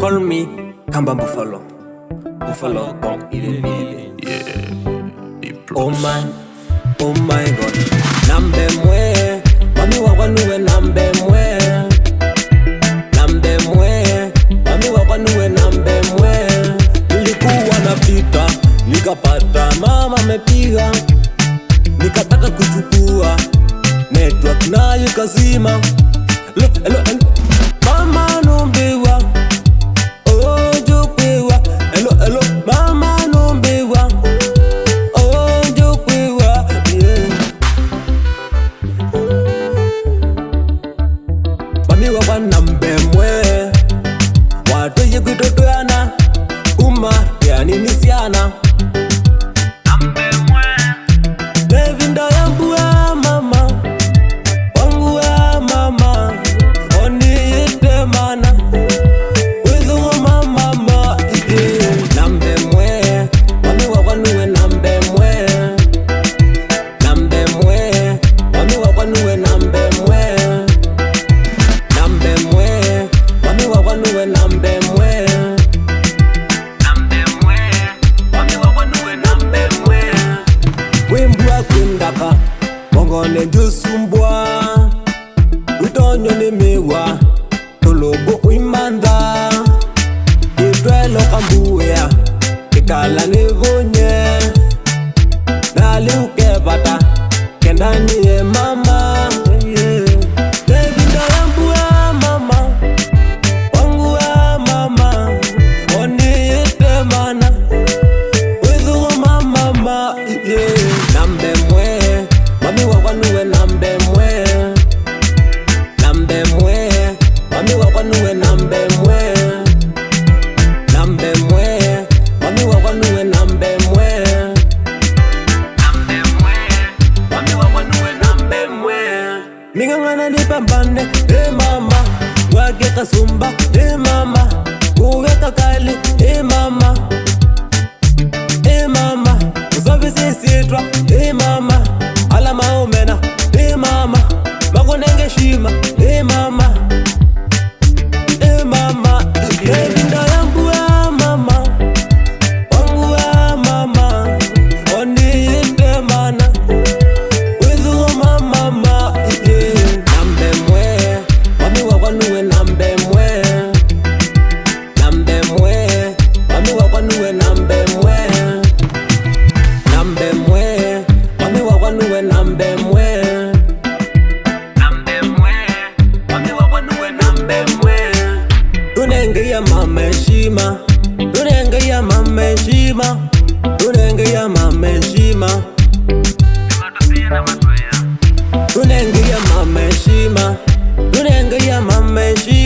Call me Kamba Buffalo. Buffalo Kong Ilevile. Oh my God. Nambe mwe, mami wakwanuwe nambe mwe. Nambe mwe, mami wakwanuwe nambe mwe. Nilikuwa napita, nikapata mama mepiga. Nikataka kuchukua network nayo kazima. Hello. Mama nombewa, oh jokwewa. Hello, mama nombewa, oh jokwewa, yeah. Mami wakwa nambe mwe, watu yekutotoana, uma ya nini siana. Nambe mwe, Levinda yangu ya mama, wangu ya mama, oni ite mana, wizu mama, ite. Nambe mwe, mami wakwanuwe nambe mwe. Nambe mwe, mami wakwanuwe nambe mwe. Nambe mwe, mami wakwanuwe nambe mwe. Nambe mwe, mami wakwanuwe nambe mwe. Wimbwa kwindaka, mongone njusumbwa. Utonyo ni miwa, tulubu uimanda. Itwelo kambuya, ikala ni vunye. Nali ukebata, kendani ye mama, yeah. Levinda yangu ya mama, wangu ya mama, oni ite mana, wizu mama, yeah. Nambe mwe, mami wakwanuwe nambe mwe. Nambe mwe, mami wakwanuwe nambe mwe. Nambe mwe, mami wakwanuwe nambe mwe. Nambe mwe, mami wakwanuwe nambe mwe. Ningangana nipambane, mama. Wage kasumba, mama. Uweka kali, mama. Mama. Usovisi sitwa, mama. Alama omena, mama. Makonenge shima, mama. Mama. Levinda yangu ya mama, wangu ya mama, oni ite mana, wizu mama, yeah. Nambe mwe, mami wakwanuwe nambe mwe. Nambe mwe, mami wakwanuwe nambe mwe. Nambe mwe, mami wakwanuwe nambe mwe. Nambe mwe, mami wakwanuwe nambe mwe. Tunenge ya mama heshima, tunenge ya mama heshima, tunenge ya mama heshima. Tunenge ya mama heshima, tunenge ya mama heshima.